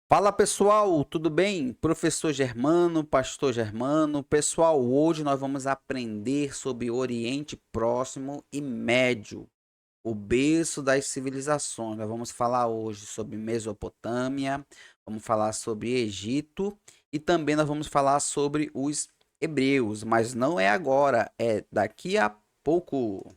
Fala pessoal, tudo bem? Professor Germano, Pastor Germano. Pessoal, hoje nós vamos aprender sobre Oriente Próximo e Médio, o berço das civilizações. Nós vamos falar hoje sobre Mesopotâmia, vamos falar sobre Egito e também nós vamos falar sobre os hebreus, mas não é agora, é daqui a pouco.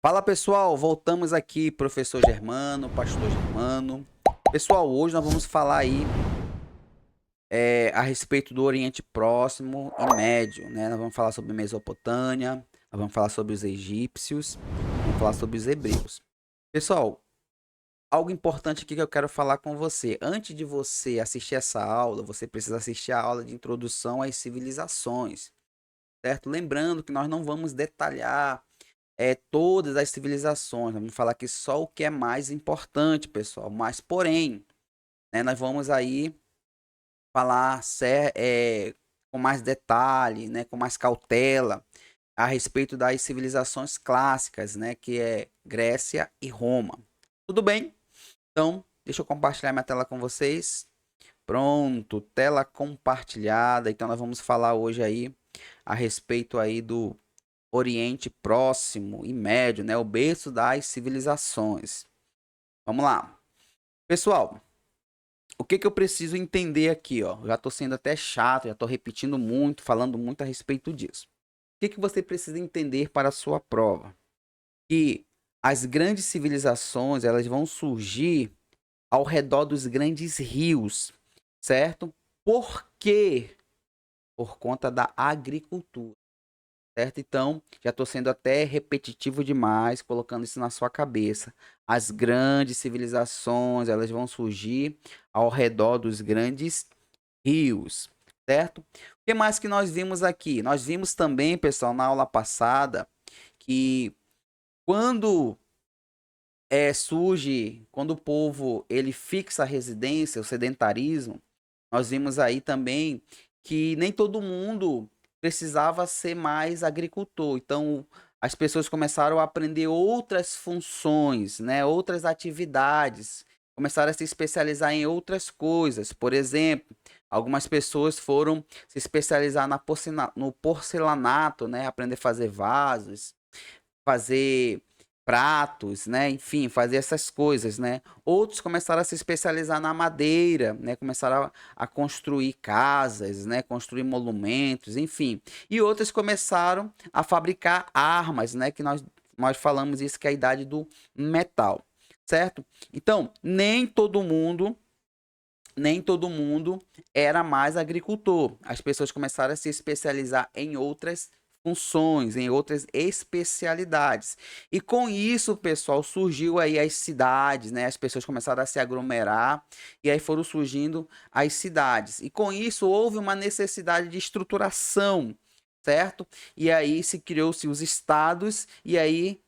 Fala pessoal, voltamos aqui, professor Germano, pastor Germano. Pessoal, hoje nós vamos falar aí a respeito do Oriente Próximo e Médio, né? Nós vamos falar sobre Mesopotâmia, nós vamos falar sobre os egípcios, vamos falar sobre os hebreus. Pessoal, algo importante aqui que eu quero falar com você. Antes de você assistir essa aula, você precisa assistir a aula de introdução às civilizações, certo? Lembrando que nós não vamos detalhar todas as civilizações. Vamos falar aqui só o que é mais importante, pessoal. Mas, porém, né, nós vamos aí falar com mais detalhe, né, com mais cautela, a respeito das civilizações clássicas, né, que é Grécia e Roma. Tudo bem? Então, deixa eu compartilhar minha tela com vocês. Pronto, tela compartilhada. Então, nós vamos falar hoje aí a respeito aí do Oriente Próximo e Médio, né? O berço das civilizações. Vamos lá. Pessoal, o que eu preciso entender aqui, ó? Já estou sendo até chato, já estou repetindo muito, falando muito a respeito disso. O que você precisa entender para a sua prova? Que as grandes civilizações, elas vão surgir ao redor dos grandes rios, certo? Por quê? Por conta da agricultura. Certo? Então, já estou sendo até repetitivo demais, colocando isso na sua cabeça. As grandes civilizações, elas vão surgir ao redor dos grandes rios, certo? O que mais que nós vimos aqui? Nós vimos também, pessoal, na aula passada, que quando quando o povo ele fixa a residência, o sedentarismo, nós vimos aí também que nem todo mundo precisava ser mais agricultor. Então, as pessoas começaram a aprender outras funções, né, outras atividades, começaram a se especializar em outras coisas. Por exemplo, algumas pessoas foram se especializar no porcelanato, né, aprender a fazer vasos, fazer pratos, né? Enfim, fazer essas coisas, né? Outros começaram a se especializar na madeira, né? Começaram a construir casas, né? Construir monumentos, enfim. E outros começaram a fabricar armas, né? Que nós falamos isso que é a idade do metal, certo? Então, nem todo mundo era mais agricultor. As pessoas começaram a se especializar em outras funções, em outras especialidades. E com isso, pessoal, surgiu aí as cidades, né? As pessoas começaram a se aglomerar e aí foram surgindo as cidades. E com isso houve uma necessidade de estruturação, certo? E aí se criou-se os estados e aí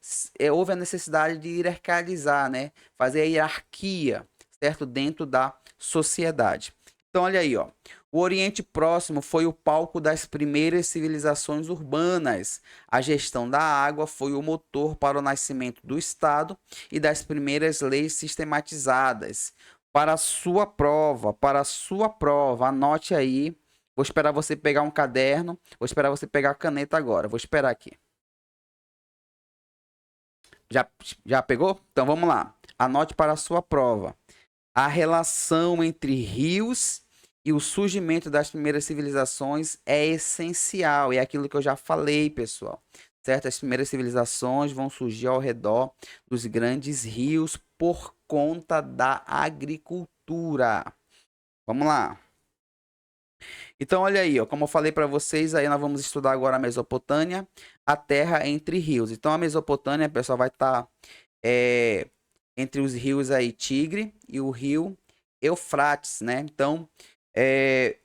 houve a necessidade de hierarquizar, né? Fazer a hierarquia, certo? Dentro da sociedade. Então, olha aí, ó. O Oriente Próximo foi o palco das primeiras civilizações urbanas. A gestão da água foi o motor para o nascimento do Estado e das primeiras leis sistematizadas. Para a sua prova, anote aí. Vou esperar você pegar um caderno, vou esperar você pegar a caneta agora. Vou esperar aqui. Já, já pegou? Então vamos lá. Anote para a sua prova. A relação entre rios e o surgimento das primeiras civilizações é essencial. É aquilo que eu já falei, pessoal. Certo? As primeiras civilizações vão surgir ao redor dos grandes rios por conta da agricultura. Vamos lá. Então, olha aí, ó, como eu falei para vocês, aí nós vamos estudar agora a Mesopotâmia, a terra entre rios. Então, a Mesopotâmia, pessoal, vai estar é, entre os rios aí Tigre e o rio Eufrates, né? Então, é,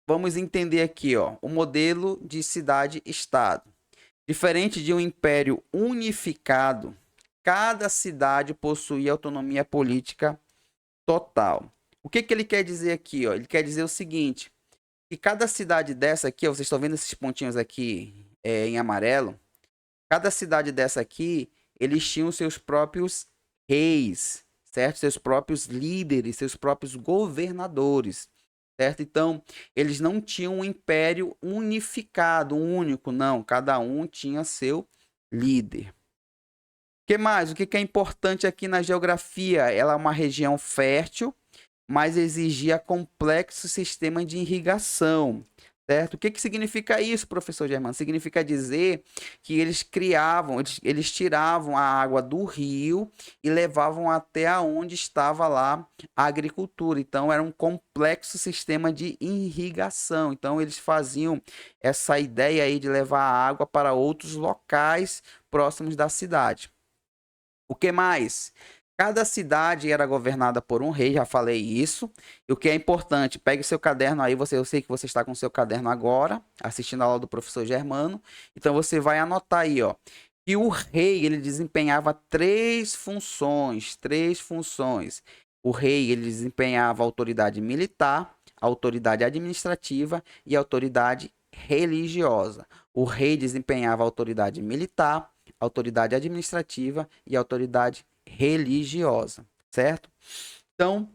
vamos entender aqui, ó, o modelo de cidade-estado. Diferente de um império unificado, cada cidade possuía autonomia política total. O que que ele quer dizer aqui, ó? Ele quer dizer o seguinte, que cada cidade dessa aqui, ó, vocês estão vendo esses pontinhos aqui em amarelo? Cada cidade dessa aqui, eles tinham seus próprios reis, certo? Seus próprios líderes, seus próprios governadores, certo? Então, eles não tinham um império unificado, único, não. Cada um tinha seu líder. Que mais? O que é importante aqui na geografia? Ela é uma região fértil, mas exigia complexo sistema de irrigação, certo? O que significa isso, professor Germano? Significa dizer que eles criavam, eles tiravam a água do rio e levavam até onde estava lá a agricultura. Então, era um complexo sistema de irrigação. Então, eles faziam essa ideia aí de levar a água para outros locais próximos da cidade. O que mais? Cada cidade era governada por um rei, já falei isso. E o que é importante, pegue seu caderno aí, eu sei que você está com seu caderno agora, assistindo a aula do professor Germano. Então você vai anotar aí, ó, que o rei, ele desempenhava três funções. O rei, ele desempenhava a autoridade militar, a autoridade administrativa e a autoridade religiosa. O rei desempenhava a autoridade militar, autoridade administrativa e autoridade religiosa, certo? Então,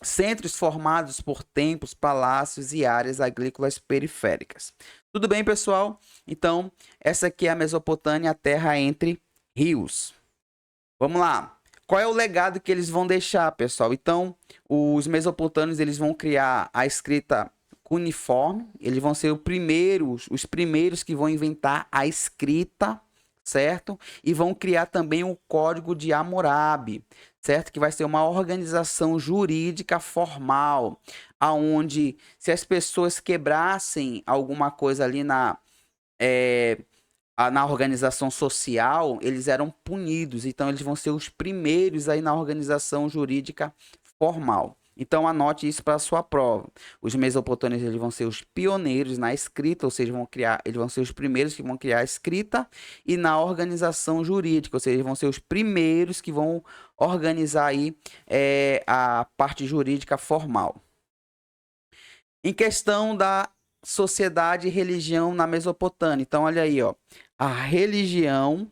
centros formados por templos, palácios e áreas agrícolas periféricas. Tudo bem, pessoal? Então, essa aqui é a Mesopotâmia, a terra entre rios. Vamos lá. Qual é o legado que eles vão deixar, pessoal? Então, os mesopotâmios, eles vão criar a escrita cuneiforme, eles vão ser os primeiros que vão inventar a escrita, certo? E vão criar também o Código de Hammurabi, certo? Que vai ser uma organização jurídica formal, aonde se as pessoas quebrassem alguma coisa ali na organização social, eles eram punidos. Então, eles vão ser os primeiros aí na organização jurídica formal. Então, anote isso para a sua prova. Os mesopotâmios, eles vão ser os pioneiros na escrita, ou seja, eles vão ser os primeiros que vão criar a escrita, e na organização jurídica, ou seja, eles vão ser os primeiros que vão organizar aí a parte jurídica formal. Em questão da sociedade e religião na Mesopotâmia. Então, olha aí, ó. A religião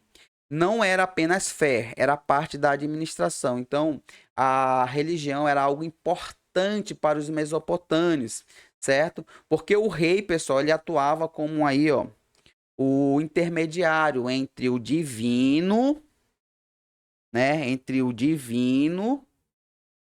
não era apenas fé, era parte da administração. Então, a religião era algo importante para os mesopotâmios, certo? Porque o rei, pessoal, ele atuava como aí, ó, o intermediário entre o divino, né? Entre o divino,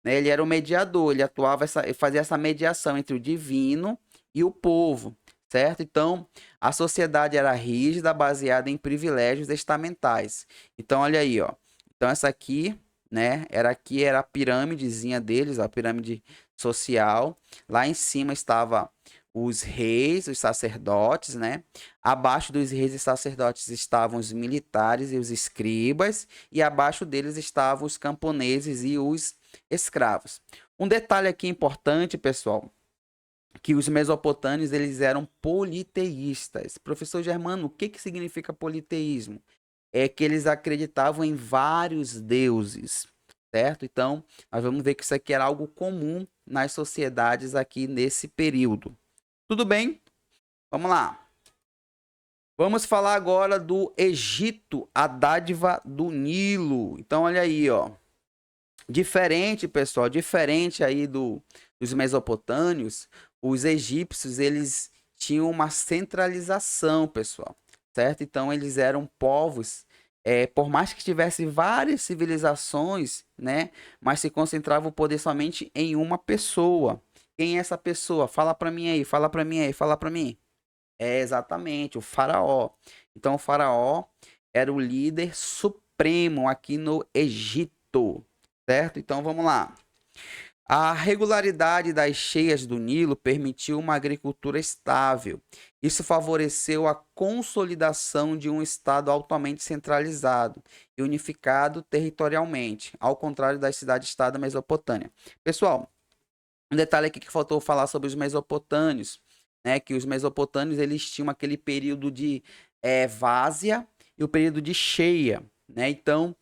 né? Ele era o mediador, ele atuava, fazia essa mediação entre o divino e o povo, certo? Então, a sociedade era rígida, baseada em privilégios estamentais. Então, olha aí, ó. Então, essa aqui, né? Era a pirâmidezinha deles, a pirâmide social. Lá em cima estava os reis, os sacerdotes, né? Abaixo dos reis e sacerdotes estavam os militares e os escribas, e abaixo deles estavam os camponeses e os escravos. Um detalhe aqui importante, pessoal, que os mesopotâmios, eles eram politeístas. Professor Germano, o que significa politeísmo? É que eles acreditavam em vários deuses, certo? Então, nós vamos ver que isso aqui era algo comum nas sociedades aqui nesse período. Tudo bem? Vamos lá. Vamos falar agora do Egito, a dádiva do Nilo. Então, olha aí, ó. Diferente, pessoal, diferente aí dos mesopotâmios, os egípcios, eles tinham uma centralização, pessoal, certo? Então, eles eram povos, por mais que tivesse várias civilizações, né? Mas se concentrava o poder somente em uma pessoa. Quem é essa pessoa? Fala para mim aí, fala para mim aí, fala para mim. É exatamente o faraó. Então, o faraó era o líder supremo aqui no Egito, certo? Então, vamos lá. A regularidade das cheias do Nilo permitiu uma agricultura estável. Isso favoreceu a consolidação de um estado altamente centralizado e unificado territorialmente, ao contrário das cidades-estado da Mesopotâmia. Pessoal, um detalhe aqui que faltou falar sobre os mesopotâmios, né? Que os mesopotâmios, eles tinham aquele período de várzea e o período de cheia, né? Então,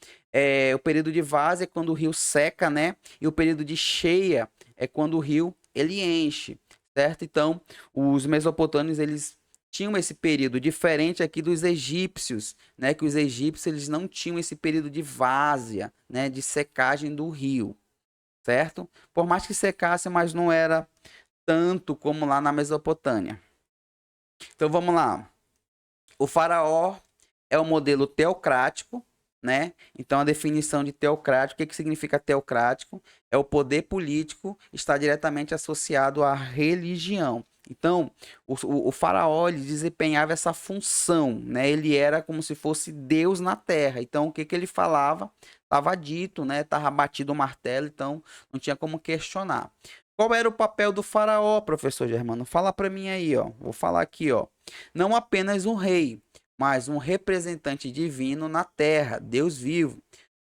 o período de várzea é quando o rio seca, né? E o período de cheia é quando o rio ele enche, certo? Então, os mesopotâmios eles tinham esse período diferente aqui dos egípcios, né? Que os egípcios eles não tinham esse período de várzea, né? De secagem do rio, certo? Por mais que secasse, mas não era tanto como lá na Mesopotâmia. Então vamos lá. O faraó é o modelo teocrático, né? Então a definição de teocrático, o que significa teocrático? É o poder político está diretamente associado à religião. Então, o faraó ele desempenhava essa função, né? Ele era como se fosse Deus na terra. Então, o que ele falava estava dito, né? Estava batido o martelo, então não tinha como questionar. Qual era o papel do faraó, professor Germano? Fala para mim aí, ó. Vou falar aqui, ó. Não apenas um rei, mas um representante divino na terra, Deus vivo.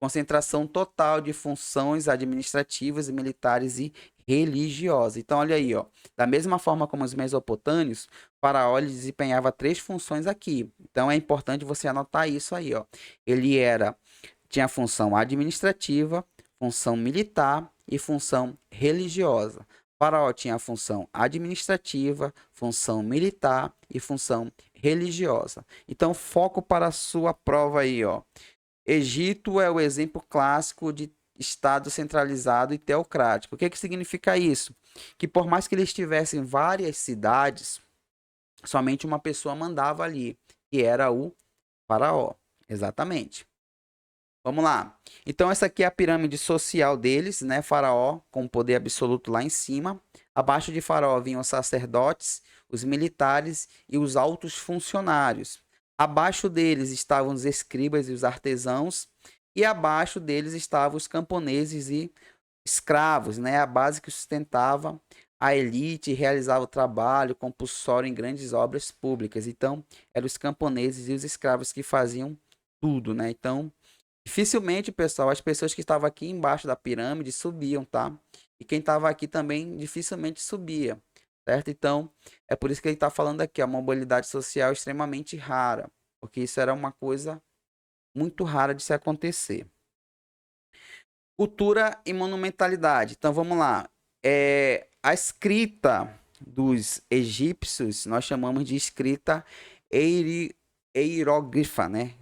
Concentração total de funções administrativas, militares e religiosas. Então, olha aí, ó. Da mesma forma como os mesopotâmios, o faraó ele desempenhava três funções aqui. Então, é importante você anotar isso aí, ó. Tinha função administrativa, função militar e função religiosa. O faraó tinha a função administrativa, função militar e função religiosa. Então, foco para a sua prova aí, ó. Egito é o exemplo clássico de Estado centralizado e teocrático. O que significa isso? Que por mais que eles tivessem várias cidades, somente uma pessoa mandava ali, que era o faraó. Exatamente. Vamos lá. Então, essa aqui é a pirâmide social deles, né? Faraó, com poder absoluto lá em cima. Abaixo de Faraó vinham os sacerdotes, os militares e os altos funcionários. Abaixo deles estavam os escribas e os artesãos. E abaixo deles estavam os camponeses e escravos, né? A base que sustentava a elite e realizava o trabalho compulsório em grandes obras públicas. Então, eram os camponeses e os escravos que faziam tudo, né? Então, dificilmente, pessoal, as pessoas que estavam aqui embaixo da pirâmide subiam, tá? E quem estava aqui também dificilmente subia, certo? Então, é por isso que ele está falando aqui, a mobilidade social é extremamente rara, porque isso era uma coisa muito rara de se acontecer. Cultura e monumentalidade. Então, vamos lá. A escrita dos egípcios, nós chamamos de escrita hieróglifa, né?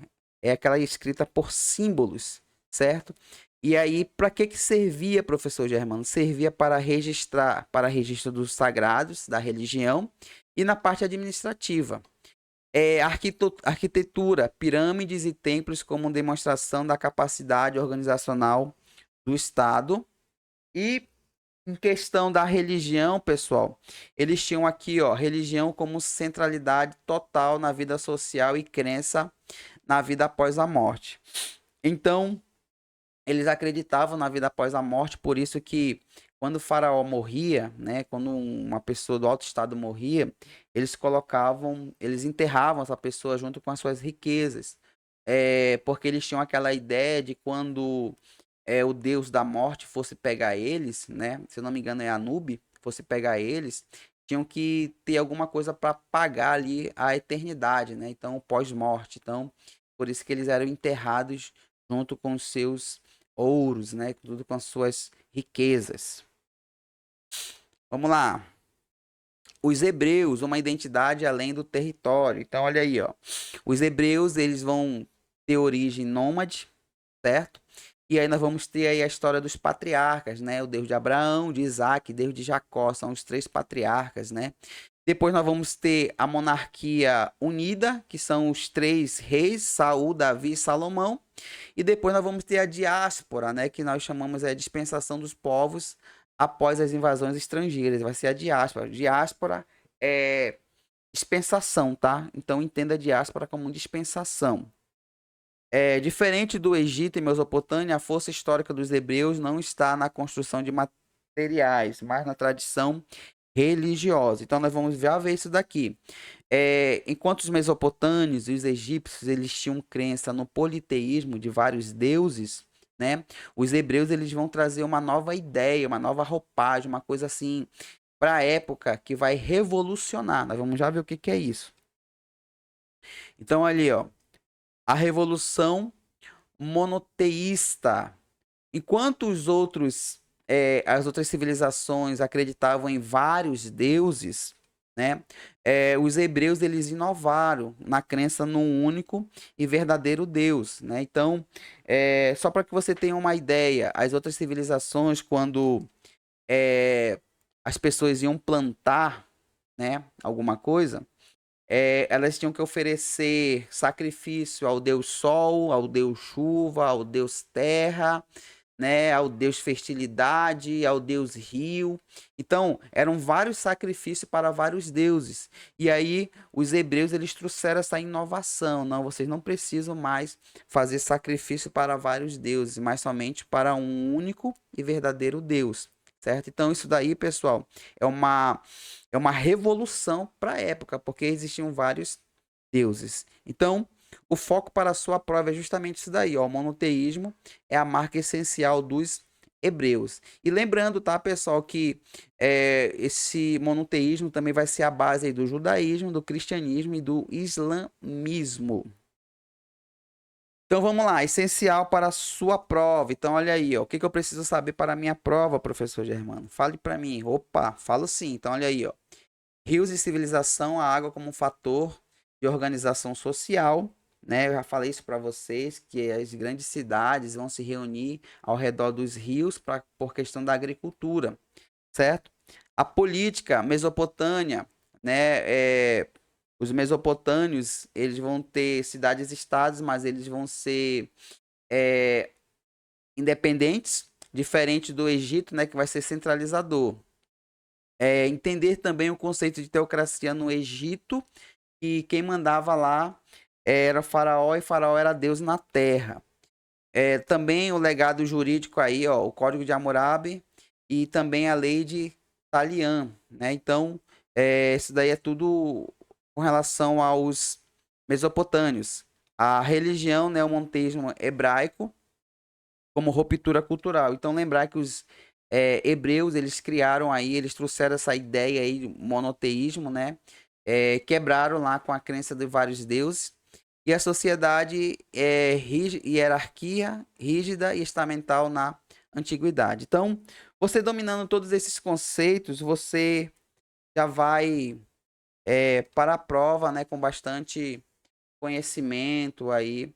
É aquela escrita por símbolos, certo? E aí, para que servia, professor Germano? Servia para registrar, para registro dos sagrados, da religião, e na parte administrativa. Arquitetura, pirâmides e templos como demonstração da capacidade organizacional do Estado. E em questão da religião, pessoal, eles tinham aqui, ó, religião como centralidade total na vida social e crença na vida após a morte. Então, eles acreditavam na vida após a morte, por isso que quando o faraó morria, né, quando uma pessoa do alto estado morria, eles enterravam essa pessoa junto com as suas riquezas, porque eles tinham aquela ideia de quando o deus da morte fosse pegar eles, né, se eu não me engano é Anub, fosse pegar eles, tinham que ter alguma coisa para pagar ali a eternidade, né, então pós-morte, então por isso que eles eram enterrados junto com os seus ouros, né? Tudo com as suas riquezas. Vamos lá. Os hebreus, uma identidade além do território. Então, olha aí, ó. Os hebreus, eles vão ter origem nômade, certo? E aí nós vamos ter aí a história dos patriarcas, né? O Deus de Abraão, de Isaac, Deus de Jacó, são os três patriarcas, né? Depois nós vamos ter a monarquia unida, que são os três reis, Saul, Davi e Salomão. E depois nós vamos ter a diáspora, né, que nós chamamos de dispensação dos povos após as invasões estrangeiras. Vai ser a diáspora. Diáspora é dispensação, tá? Então entenda a diáspora como dispensação. Diferente do Egito e Mesopotâmia, a força histórica dos hebreus não está na construção de materiais, mas na tradição religiosa. Então nós vamos já ver isso daqui. Enquanto os mesopotâmios e os egípcios eles tinham crença no politeísmo de vários deuses, né? Os hebreus eles vão trazer uma nova ideia, uma nova roupagem, uma coisa assim para a época que vai revolucionar. Nós vamos já ver o que que é isso. Então ali, ó, a revolução monoteísta. Enquanto os outros as outras civilizações acreditavam em vários deuses, né? Os hebreus eles inovaram na crença num único e verdadeiro Deus, né? Então, só para que você tenha uma ideia, as outras civilizações, quando as pessoas iam plantar, né, alguma coisa, elas tinham que oferecer sacrifício ao Deus Sol, ao Deus Chuva, ao Deus Terra, né, ao Deus Fertilidade, ao Deus Rio. Então, eram vários sacrifícios para vários deuses. E aí, os hebreus eles trouxeram essa inovação. Não, vocês não precisam mais fazer sacrifício para vários deuses, mas somente para um único e verdadeiro Deus. Certo? Então, isso daí, pessoal, é uma revolução para a época, porque existiam vários deuses. Então, o foco para a sua prova é justamente isso daí, ó. O monoteísmo é a marca essencial dos hebreus. E lembrando, tá, pessoal, que esse monoteísmo também vai ser a base aí do judaísmo, do cristianismo e do islamismo. Então vamos lá, essencial para a sua prova. Então olha aí, ó, o que eu preciso saber para a minha prova, professor Germano? Fale para mim. Opa, falo sim. Então olha aí, ó. Rios e civilização, a água como um fator de organização social, né? Eu já falei isso para vocês, que as grandes cidades vão se reunir ao redor dos rios por questão da agricultura, certo? A política, Mesopotâmia, né? Os mesopotâmios, eles vão ter cidades-estados, mas eles vão ser é, independentes, diferente do Egito, né? Que vai ser centralizador. Entender também o conceito de teocracia no Egito, e quem mandava lá era Faraó e Faraó era Deus na terra. Também o legado jurídico aí, ó, o Código de Hammurabi e também a lei de Talian, né? Então, isso daí é tudo com relação aos mesopotâmios. A religião, né, o monoteísmo hebraico como ruptura cultural. Então, lembrar que os hebreus, eles criaram aí, eles trouxeram essa ideia aí de monoteísmo, né? Quebraram lá com a crença de vários deuses. E a sociedade hierarquia rígida e estamental na antiguidade. Então, você dominando todos esses conceitos, você já vai para a prova, né, com bastante conhecimento aí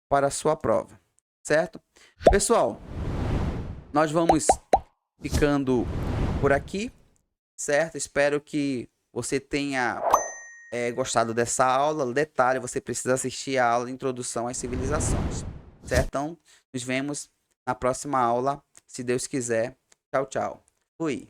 para a sua prova, certo? Pessoal, nós vamos ficando por aqui, certo? Espero que você tenha gostado dessa aula. Detalhe, você precisa assistir a aula de Introdução às Civilizações, certo? Então, nos vemos na próxima aula, se Deus quiser. Tchau, tchau. Fui.